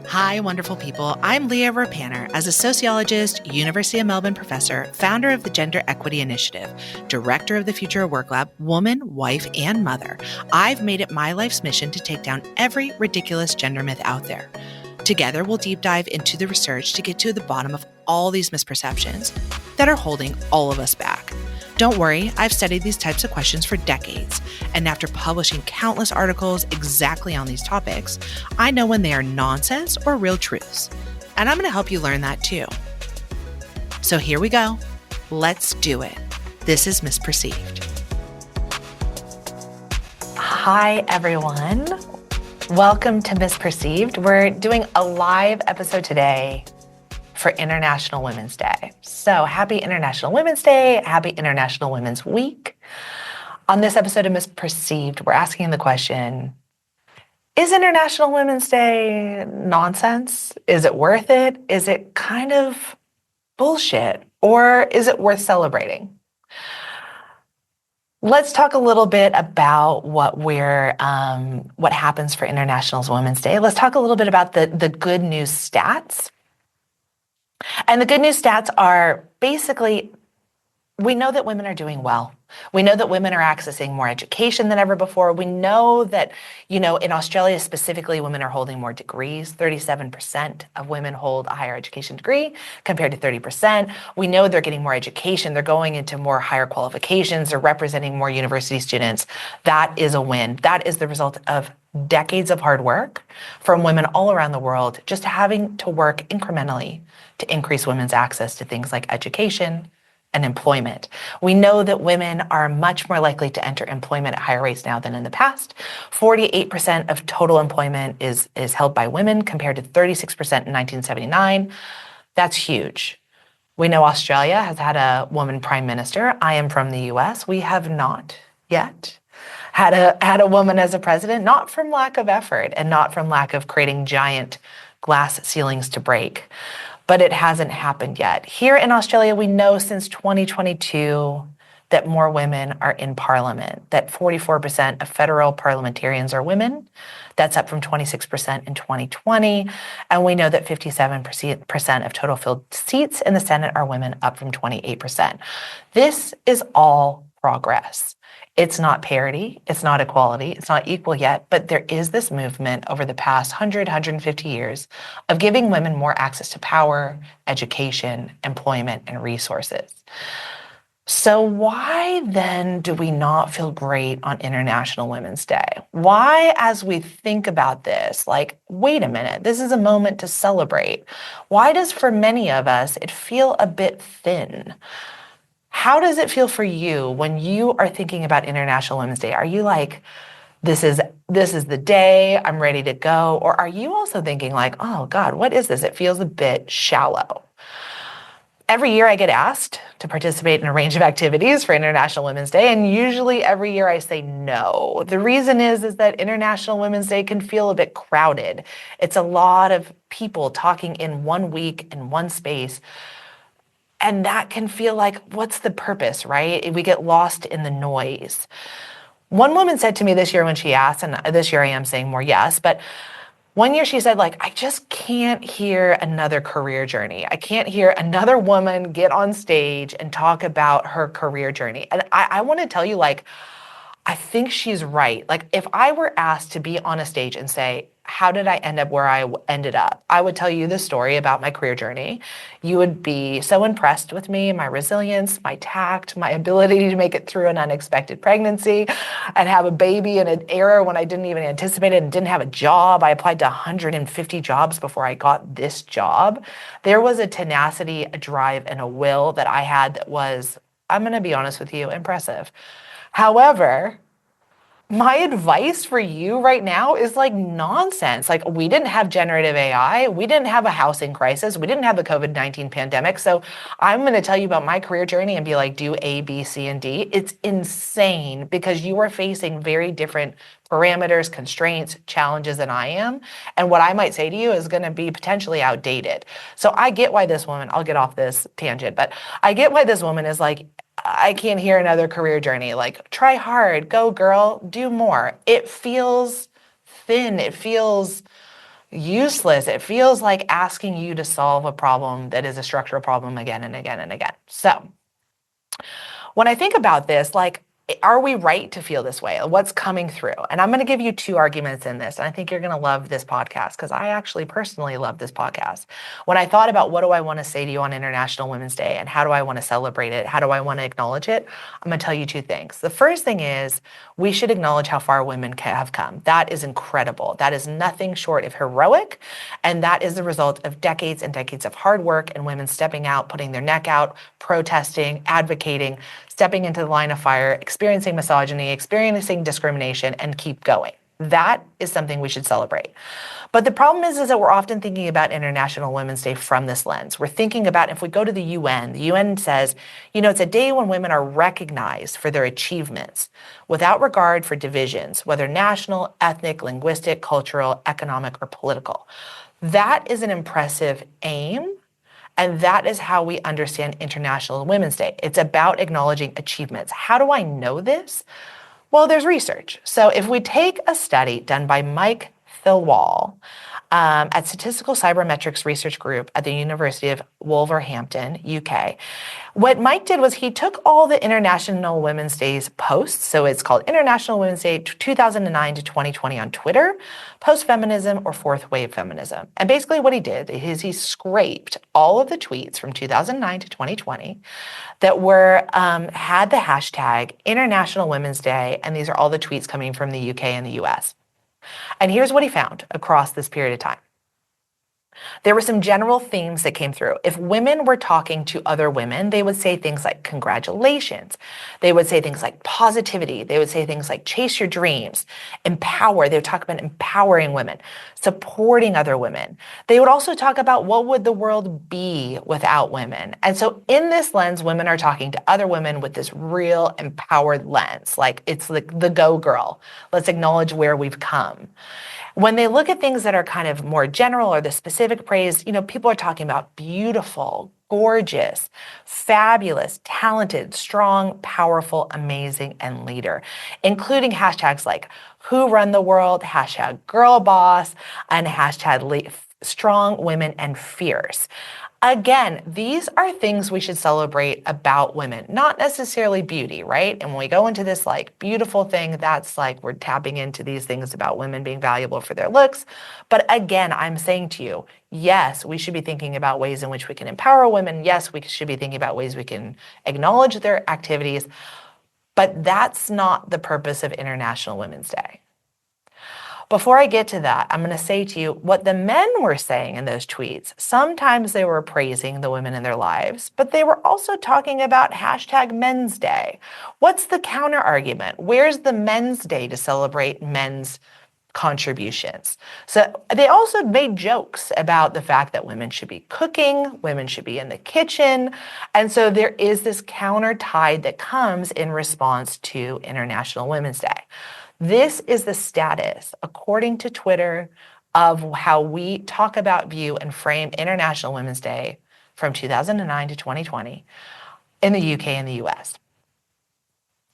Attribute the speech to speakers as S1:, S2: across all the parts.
S1: Hi, wonderful people. I'm Leah. As a sociologist, University of Melbourne professor, founder of the Gender Equity Initiative, director of the Future of Work Lab, woman, wife, and mother, I've made it my life's mission to take down every ridiculous gender myth out there. Together, we'll deep dive into the research to get to the bottom of all these misperceptions that are holding all of us back. Don't worry, I've studied these types of questions for decades, and after publishing countless articles exactly on these topics, I know when they are nonsense or real truths. And I'm going to help you learn that too. So here we go. Let's do it. This is Misperceived.
S2: Hi, everyone. Welcome to Misperceived. We're doing a live episode today for International Women's Day. So happy International Women's Day, happy International Women's Week. On this episode of Misperceived, we're asking the question, is International Women's Day nonsense? Is it worth it? Is it kind of bullshit? Or is it worth celebrating? Let's talk a little bit about what happens for International Women's Day. Let's talk a little bit about the good news stats. And the good news stats are basically, we know that women are doing well. We know that women are accessing more education than ever before. We know that, in Australia specifically, women are holding more degrees. 37% of women hold a higher education degree compared to 30%. We know they're getting more education. They're going into more higher qualifications. They're representing more university students. That is a win. That is the result of decades of hard work from women all around the world, just having to work incrementally to increase women's access to things like education and employment. We know that women are much more likely to enter employment at higher rates now than in the past. 48% of total employment is held by women compared to 36% in 1979. That's huge. We know Australia has had a woman prime minister. I am from the US. We have not yet had a woman as a president, not from lack of effort and not from lack of creating giant glass ceilings to break. But it hasn't happened yet. Here in Australia, we know since 2022 that more women are in parliament, that 44% of federal parliamentarians are women. That's up from 26% in 2020. And we know that 57% of total filled seats in the Senate are women, up from 28%. This is all progress. It's not parity, it's not equality, it's not equal yet, but there is this movement over the past 150 years of giving women more access to power, education, employment, and resources. So why then do we not feel great on International Women's Day? Why, as we think about this, wait a minute, this is a moment to celebrate. Why does, for many of us, it feel a bit thin? How does it feel for you when you are thinking about International Women's Day? Are you like, this is the day, I'm ready to go? Or are you also thinking like, oh God, what is this? It feels a bit shallow. Every year I get asked to participate in a range of activities for International Women's Day, and usually every year I say no. The reason is that International Women's Day can feel a bit crowded. It's a lot of people talking in one week in one space. And that can feel like, what's the purpose, right? We get lost in the noise. One woman said to me this year when she asked, and this year I am saying more yes, but one year she said, I just can't hear another career journey. I can't hear another woman get on stage and talk about her career journey. And I want to tell you, I think she's right. If I were asked to be on a stage and say, how did I end up where I ended up? I would tell you the story about my career journey. You would be so impressed with me, my resilience, my tact, my ability to make it through an unexpected pregnancy and have a baby in an era when I didn't even anticipate it and didn't have a job. I applied to 150 jobs before I got this job. There was a tenacity, a drive, and a will that I had that was, I'm going to be honest with you, impressive. However, my advice for you right now is nonsense. We didn't have generative AI. We didn't have a housing crisis. We didn't have a COVID-19 pandemic. So I'm going to tell you about my career journey and be like, do A, B, C, and D. It's insane because you are facing very different parameters, constraints, challenges than I am. And what I might say to you is going to be potentially outdated. So I get why this woman, I'll get off this tangent, but I get why this woman is like, I can't hear another career journey. Try hard, go girl, do more. It feels thin. It feels useless. It feels like asking you to solve a problem that is a structural problem again and again and again. So when I think about this, like, are we right to feel this way? What's coming through? And I'm going to give you two arguments in this. And I think you're going to love this podcast because I actually personally love this podcast. When I thought about what do I want to say to you on International Women's Day and how do I want to celebrate it? How do I want to acknowledge it? I'm going to tell you two things. The first thing is we should acknowledge how far women have come. That is incredible. That is nothing short of heroic. And that is the result of decades and decades of hard work and women stepping out, putting their neck out, protesting, advocating, stepping into the line of fire, experiencing misogyny, experiencing discrimination, and keep going. That is something we should celebrate. But the problem is that we're often thinking about International Women's Day from this lens. We're thinking about, if we go to the UN says, it's a day when women are recognized for their achievements without regard for divisions, whether national, ethnic, linguistic, cultural, economic, or political. That is an impressive aim. And that is how we understand International Women's Day. It's about acknowledging achievements. How do I know this? Well, there's research. So if we take a study done by Mike Thilwall at Statistical Cybermetrics Research Group at the University of Wolverhampton, UK, what Mike did was he took all the International Women's Day's posts, so it's called International Women's Day 2009 to 2020 on Twitter, post-feminism or fourth wave feminism. And basically what he did is he scraped all of the tweets from 2009 to 2020 that were had the hashtag International Women's Day, and these are all the tweets coming from the UK and the US. And here's what he found across this period of time. There were some general themes that came through. If women were talking to other women, they would say things like congratulations. They would say things like positivity. They would say things like chase your dreams, empower. They would talk about empowering women, supporting other women. They would also talk about what would the world be without women. And so in this lens, women are talking to other women with this real empowered lens. Like it's like the go girl. Let's acknowledge where we've come. When they look at things that are kind of more general or the specific praise, people are talking about beautiful, gorgeous, fabulous, talented, strong, powerful, amazing, and leader, including hashtags like who run the world, hashtag girl boss, and hashtag strong women and fierce. Again, these are things we should celebrate about women, not necessarily beauty, right? And when we go into this like beautiful thing, that's like we're tapping into these things about women being valuable for their looks. But again, I'm saying to you, yes, we should be thinking about ways in which we can empower women. Yes, we should be thinking about ways we can acknowledge their activities. But that's not the purpose of International Women's Day. Before I get to that, I'm going to say to you what the men were saying in those tweets. Sometimes they were praising the women in their lives, but they were also talking about hashtag Men's Day. What's the counter argument? Where's the Men's Day to celebrate men's contributions? So they also made jokes about the fact that women should be cooking, women should be in the kitchen. And so there is this counter tide that comes in response to International Women's Day. This is the status, according to Twitter, of how we talk about, view, and frame International Women's Day from 2009 to 2020 in the UK and the US.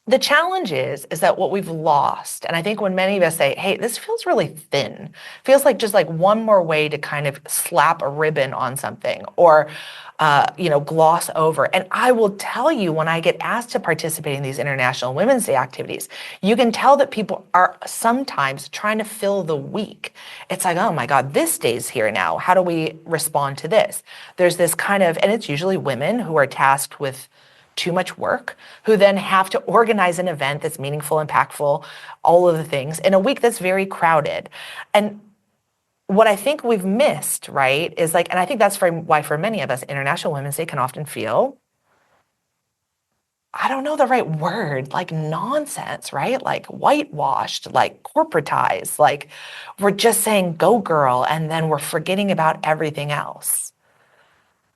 S2: The challenge is that what we've lost, and I think when many of us say, hey, this feels really thin, feels like just like one more way to kind of slap a ribbon on something or, gloss over. And I will tell you, when I get asked to participate in these International Women's Day activities, you can tell that people are sometimes trying to fill the week. It's like, oh my God, this day's here now. How do we respond to this? There's this kind of, and it's usually women who are tasked with too much work, who then have to organize an event that's meaningful, impactful, all of the things in a week that's very crowded. And what I think we've missed, right, is like, and I think that's why for many of us, International Women's Day can often feel, I don't know the right word, like nonsense, right? Like whitewashed, like corporatized, like we're just saying go girl, and then we're forgetting about everything else.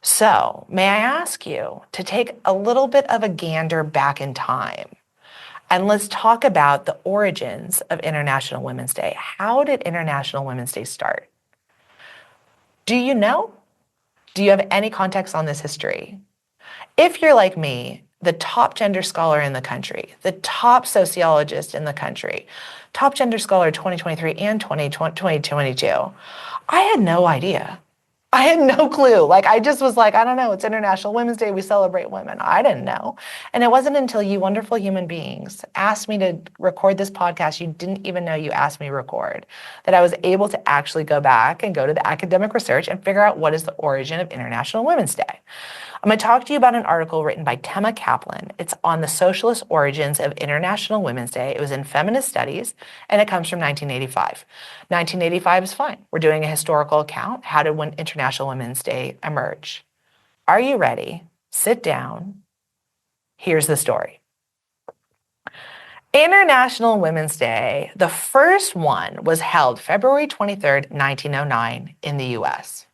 S2: So may I ask you to take a little bit of a gander back in time, and let's talk about the origins of International Women's Day. How did International Women's Day start? Do you know? Do you have any context on this history? If you're like me, the top gender scholar in the country, the top sociologist in the country, top gender scholar 2023 and 2022. I had no idea. I had no clue. Like, I just was like, I don't know, it's International Women's Day. We celebrate women. I didn't know. And it wasn't until you wonderful human beings asked me to record this podcast, you didn't even know you asked me to record, that I was able to actually go back and go to the academic research and figure out what is the origin of International Women's Day. I'm going to talk to you about an article written by Tema Kaplan. It's on the socialist origins of International Women's Day. It was in Feminist Studies, and it comes from 1985. 1985 is fine. We're doing a historical account. How did International Women's Day emerge? Are you ready? Sit down. Here's the story. International Women's Day, the first one, was held February 23rd, 1909 in the US.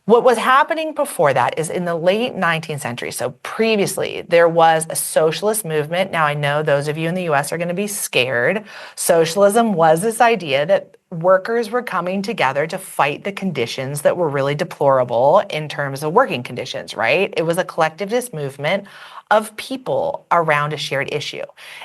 S2: What was happening before that is in the late 19th century, so previously, there was a socialist movement. Now, I know those of you in the US are going to be scared. Socialism was this idea that workers were coming together to fight the conditions that were really deplorable in terms of working conditions, right? It was a collectivist movement of people around a shared issue.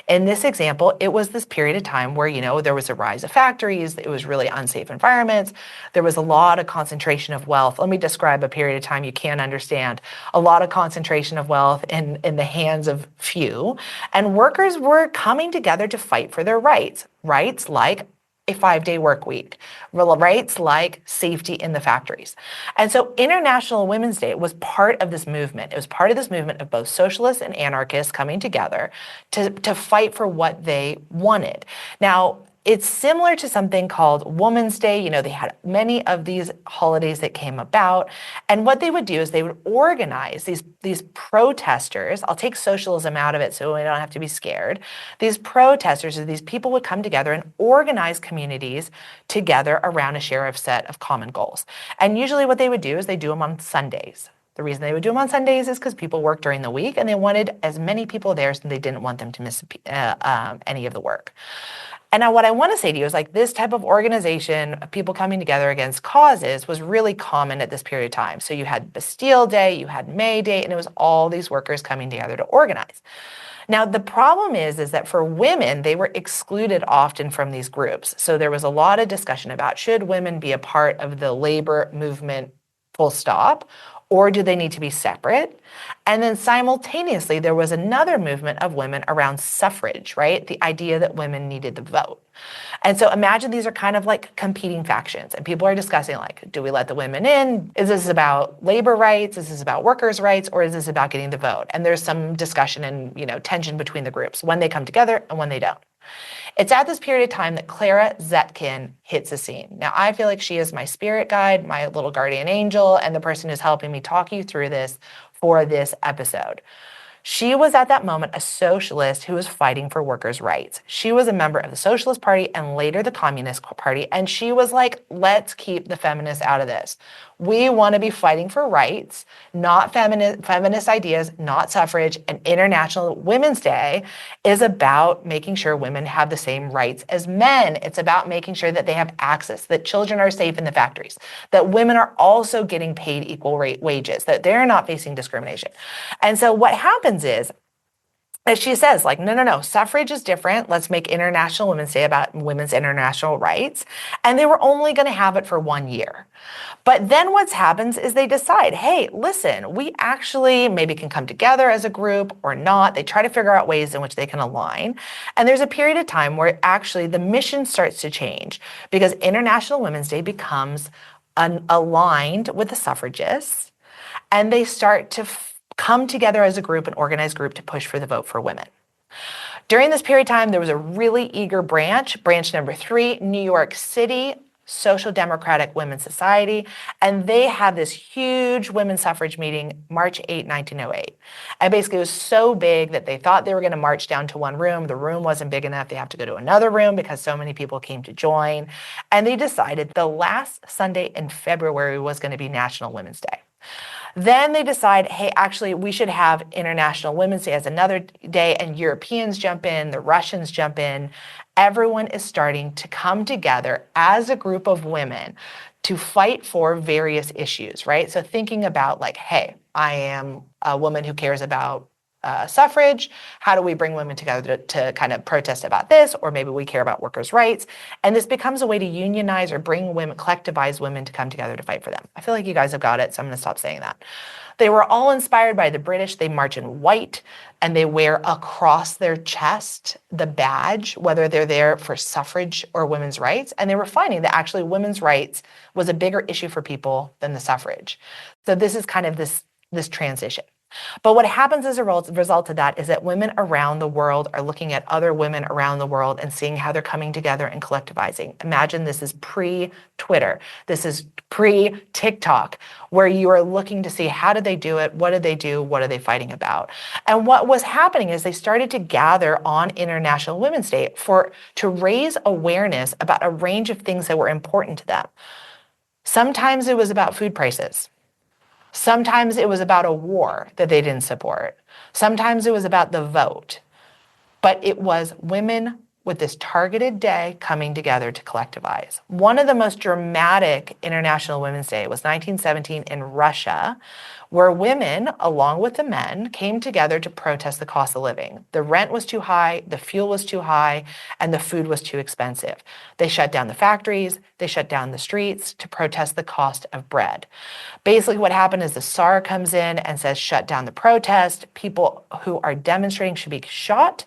S2: In this example, it was this period of time where, there was a rise of factories, it was really unsafe environments, there was a lot of concentration of wealth. Let me describe a period of time you can't understand. A lot of concentration of wealth in the hands of few, and workers were coming together to fight for their rights. Rights like a 5-day work week, rights like safety in the factories. And so International Women's Day was part of this movement. It was part of this movement of both socialists and anarchists coming together to fight for what they wanted. Now, it's similar to something called Women's Day. They had many of these holidays that came about. And what they would do is they would organize these protesters. I'll take socialism out of it so we don't have to be scared. These protesters, or these people, would come together and organize communities together around a shared set of common goals. And usually what they would do is they do them on Sundays. The reason they would do them on Sundays is because people work during the week and they wanted as many people there, so they didn't want them to miss any of the work. And now what I want to say to you is, like, this type of organization of people coming together against causes was really common at this period of time. So you had Bastille Day, you had May Day, and it was all these workers coming together to organize. Now, the problem is that for women, they were excluded often from these groups. So there was a lot of discussion about, should women be a part of the labor movement, full stop, or do they need to be separate? And then simultaneously, there was another movement of women around suffrage, right? The idea that women needed the vote. And so imagine these are kind of like competing factions, and people are discussing, like, do we let the women in? Is this about labor rights? Is this about workers' rights? Or is this about getting the vote? And there's some discussion and, tension between the groups when they come together and when they don't. It's at this period of time that Clara Zetkin hits the scene. Now, I feel like she is my spirit guide, my little guardian angel, and the person who's helping me talk you through this for this episode. She was at that moment a socialist who was fighting for workers' rights. She was a member of the Socialist Party and later the Communist Party, and she was like, let's keep the feminists out of this. We want to be fighting for rights, not feminist ideas, not suffrage. And International Women's Day is about making sure women have the same rights as men. It's about making sure that they have access, that children are safe in the factories, that women are also getting paid equal wages, that they're not facing discrimination. And so what happens is, as she says, like, no, suffrage is different. Let's make International Women's Day about women's international rights. And they were only going to have it for 1 year. But then what happens is they decide, hey, listen, we actually maybe can come together as a group or not. They try to figure out ways in which they can align. And there's a period of time where actually the mission starts to change because International Women's Day becomes aligned with the suffragists, and they start to come together as a group, an organized group, to push for the vote for women. During this period of time, there was a really eager branch number 3, New York City Social Democratic Women's Society, and they had this huge women's suffrage meeting March 8, 1908. And basically it was so big that they thought they were going to march down to one room. The room wasn't big enough. They have to go to another room because so many people came to join. And they decided the last Sunday in February was going to be National Women's Day. Then they decide, hey, actually, we should have International Women's Day as another day, and Europeans jump in, the Russians jump in. Everyone is starting to come together as a group of women to fight for various issues, right? So thinking about like, hey, I am a woman who cares about suffrage. How do we bring women together to kind of protest about this? Or maybe we care about workers' rights. And this becomes a way to unionize or bring women, collectivize women to come together to fight for them. I feel like you guys have got it, so I'm going to stop saying that. They were all inspired by the British. They march in white and they wear across their chest the badge, whether they're there for suffrage or women's rights. And they were finding that actually women's rights was a bigger issue for people than the suffrage. So this is kind of this transition. But what happens as a result of that is that women around the world are looking at other women around the world and seeing how they're coming together and collectivizing. Imagine this is pre-Twitter. This is pre-TikTok, where you are looking to see how did they do it? What did they do? What are they fighting about? And what was happening is they started to gather on International Women's Day to raise awareness about a range of things that were important to them. Sometimes it was about food prices. Sometimes it was about a war that they didn't support. Sometimes it was about the vote. But it was women with this targeted day coming together to collectivize. One of the most dramatic International Women's Day was 1917 in Russia, where women, along with the men, came together to protest the cost of living. The rent was too high, the fuel was too high, and the food was too expensive. They shut down the factories, they shut down the streets to protest the cost of bread. Basically what happened is the Tsar comes in and says, shut down the protest. People who are demonstrating should be shot.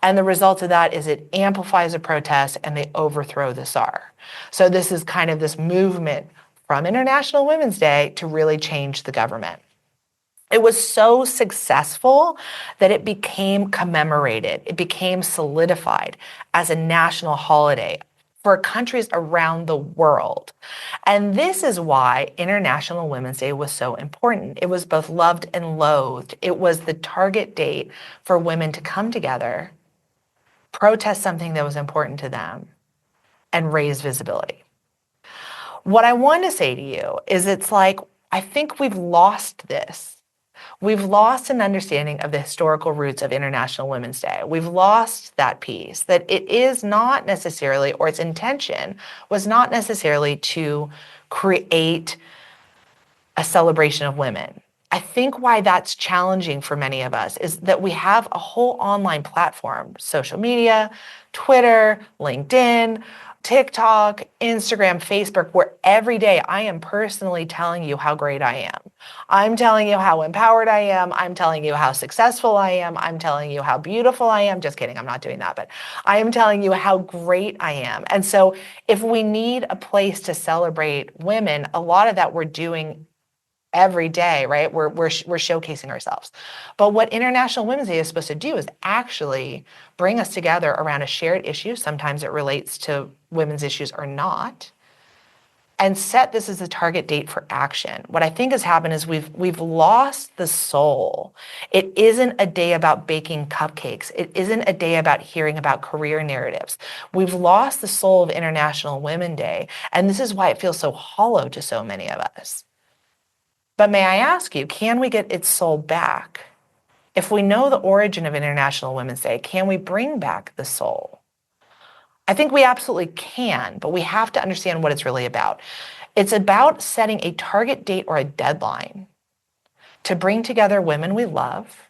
S2: And the result of that is it amplifies the protest and they overthrow the Tsar. So this is kind of this movement from International Women's Day to really change the government. It was so successful that it became commemorated. It became solidified as a national holiday for countries around the world. And this is why International Women's Day was so important. It was both loved and loathed. It was the target date for women to come together, protest something that was important to them, and raise visibility. What I want to say to you is it's like, I think we've lost this. We've lost an understanding of the historical roots of International Women's Day. We've lost that piece, that it is not necessarily, or its intention was not necessarily to create a celebration of women. I think why that's challenging for many of us is that we have a whole online platform, social media, Twitter, LinkedIn, TikTok, Instagram, Facebook, where every day I am personally telling you how great I am. I'm telling you how empowered I am. I'm telling you how successful I am. I'm telling you how beautiful I am. Just kidding, I'm not doing that, but I am telling you how great I am. And so if we need a place to celebrate women, a lot of that we're doing every day, right? We're showcasing ourselves. But what International Women's Day is supposed to do is actually bring us together around a shared issue. Sometimes it relates to women's issues or not, and set this as a target date for action. What I think has happened is we've lost the soul. It isn't a day about baking cupcakes. It isn't a day about hearing about career narratives. We've lost the soul of International Women's Day, and this is why it feels so hollow to so many of us. But may I ask you, can we get its soul back? If we know the origin of International Women's Day, can we bring back the soul? I think we absolutely can, but we have to understand what it's really about. It's about setting a target date or a deadline to bring together women we love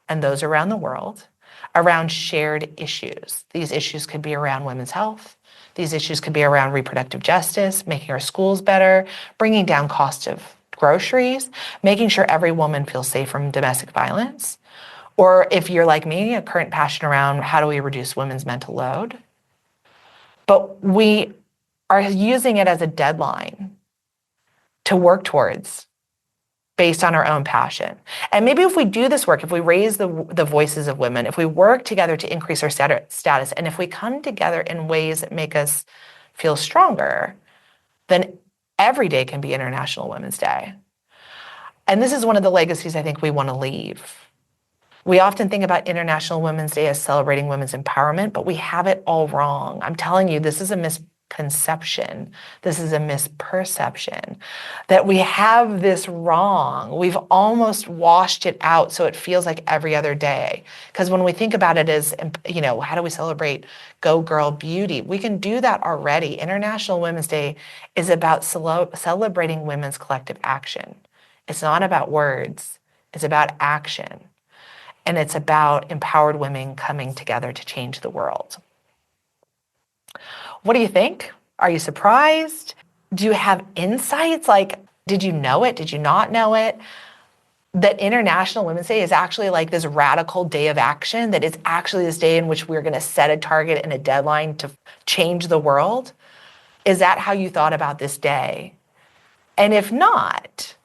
S2: and those around the world around shared issues. These issues could be around women's health. These issues could be around reproductive justice, making our schools better, bringing down cost of groceries, making sure every woman feels safe from domestic violence. Or if you're like me, a current passion around how do we reduce women's mental load. But we are using it as a deadline to work towards based on our own passion. And maybe if we do this work, if we raise the voices of women, if we work together to increase our status, and if we come together in ways that make us feel stronger, then every day can be International Women's Day. And this is one of the legacies I think we want to leave. We often think about International Women's Day as celebrating women's empowerment, but we have it all wrong. I'm telling you, this is a misconception. This is a misperception that we have this wrong. We've almost washed it out so it feels like every other day. Because when we think about it as, how do we celebrate Go Girl Beauty? We can do that already. International Women's Day is about celebrating women's collective action. It's not about words, it's about action. And it's about empowered women coming together to change the world. What do you think? Are you surprised? Do you have insights? Like, did you know it? Did you not know it? That International Women's Day is actually like this radical day of action, that it's actually this day in which we're going to set a target and a deadline to change the world? Is that how you thought about this day? And if not,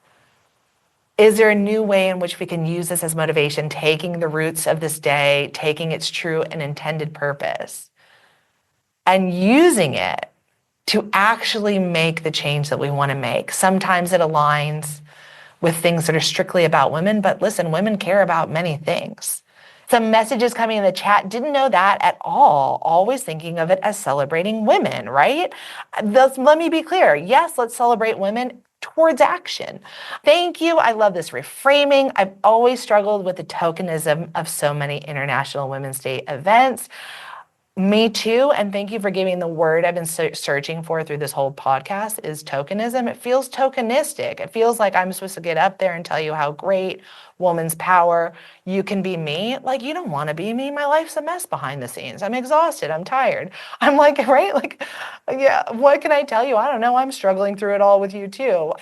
S2: is there a new way in which we can use this as motivation, taking the roots of this day, taking its true and intended purpose, and using it to actually make the change that we want to make? Sometimes it aligns with things that are strictly about women, but listen, women care about many things. Some messages coming in the chat, didn't know that at all. Always thinking of it as celebrating women, right? Let me be clear. Yes, let's celebrate women towards action. Thank you. I love this reframing. I've always struggled with the tokenism of so many International Women's Day events. Me too, and thank you for giving the word I've been searching for through this whole podcast is tokenism. It feels tokenistic. It feels like I'm supposed to get up there and tell you how great, woman's power, you can be me. Like, you don't want to be me. My life's a mess behind the scenes. I'm exhausted. I'm tired. I'm like, right? Like, yeah, what can I tell you? I don't know. I'm struggling through it all with you too.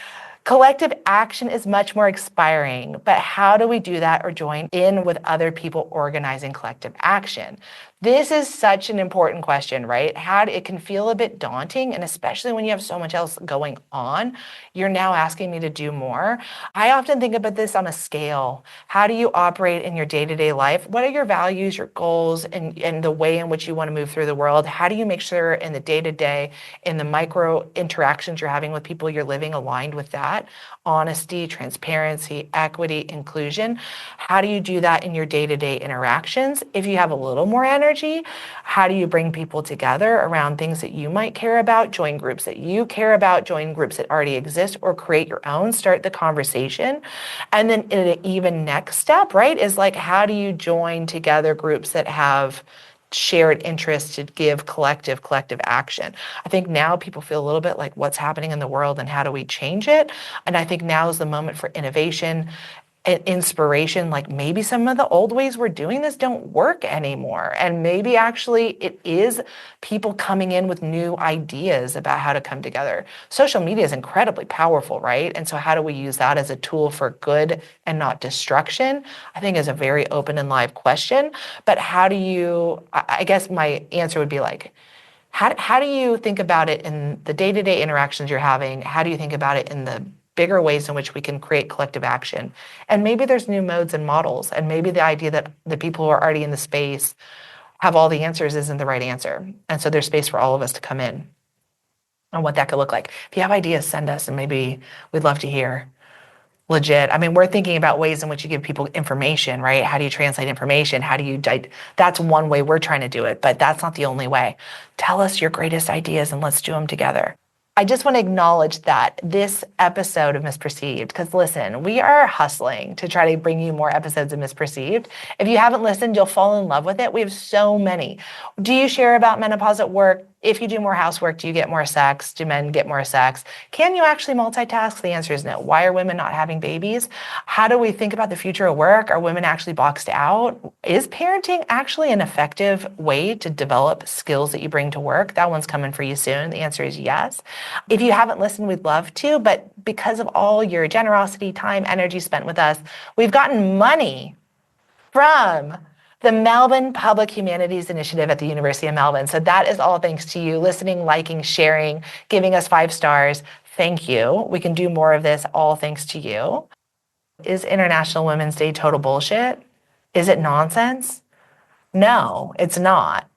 S2: Collective action is much more inspiring, but how do we do that or join in with other people organizing collective action? This is such an important question, right? It can feel a bit daunting, and especially when you have so much else going on, you're now asking me to do more. I often think about this on a scale. How do you operate in your day-to-day life? What are your values, your goals, and the way in which you want to move through the world? How do you make sure in the day-to-day, in the micro interactions you're having with people, you're living aligned with that? Honesty, transparency, equity, inclusion. How do you do that in your day-to-day interactions? If you have a little more energy, how do you bring people together around things that you might care about, join groups that you care about, join groups that already exist, or create your own, start the conversation? And then an even next step, right, is like, how do you join together groups that have shared interests to give collective action? I think now people feel a little bit like what's happening in the world and how do we change it? And I think now is the moment for innovation and inspiration. Like maybe some of the old ways we're doing this don't work anymore. And maybe actually it is people coming in with new ideas about how to come together. Social media is incredibly powerful, right? And so how do we use that as a tool for good and not destruction? I think is a very open and live question. But how do you, I guess my answer would be like, how do you think about it in the day-to-day interactions you're having? How do you think about it in the bigger ways in which we can create collective action? And maybe there's new modes and models, and maybe the idea that the people who are already in the space have all the answers isn't the right answer. And so there's space for all of us to come in on what that could look like. If you have ideas, send us, and maybe we'd love to hear. Legit. I mean, we're thinking about ways in which you give people information, right? How do you translate information? That's one way we're trying to do it, but that's not the only way. Tell us your greatest ideas and let's do them together. I just want to acknowledge that this episode of Misperceived, because listen, we are hustling to try to bring you more episodes of Misperceived. If you haven't listened, you'll fall in love with it. We have so many. Do you share about menopause at work? If you do more housework, do you get more sex? Do men get more sex? Can you actually multitask? The answer is no. Why are women not having babies? How do we think about the future of work? Are women actually boxed out? Is parenting actually an effective way to develop skills that you bring to work? That one's coming for you soon. The answer is yes. If you haven't listened, we'd love to, but because of all your generosity, time, energy spent with us, we've gotten money from the Melbourne Public Humanities Initiative at the University of Melbourne. So that is all thanks to you listening, liking, sharing, giving us 5 stars. Thank you. We can do more of this, all thanks to you. Is International Women's Day total bullshit? Is it nonsense? No, it's not.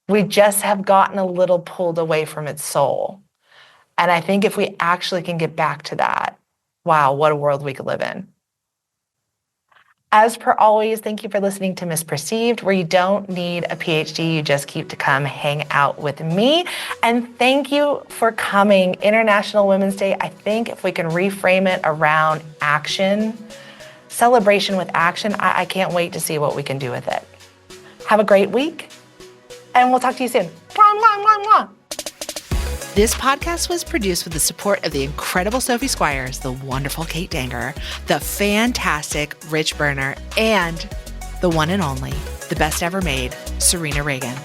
S2: We just have gotten a little pulled away from its soul. And I think if we actually can get back to that, wow, what a world we could live in. As per always, thank you for listening to Misperceived, where you don't need a PhD, you just keep to come hang out with me. And thank you for coming. International Women's Day, I think if we can reframe it around action, celebration with action, I can't wait to see what we can do with it. Have a great week, and we'll talk to you soon. Mwah, mwah, mwah, mwah.
S1: This podcast was produced with the support of the incredible Sophie Squires, the wonderful Kate Danger, the fantastic Rich Berner, and the one and only, the best ever made, Serena Reagan.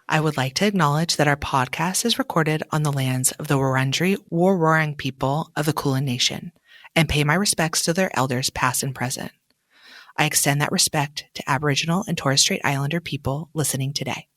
S1: I would like to acknowledge that our podcast is recorded on the lands of the Wurundjeri Woi-wurrung people of the Kulin Nation and pay my respects to their elders past and present. I extend that respect to Aboriginal and Torres Strait Islander people listening today.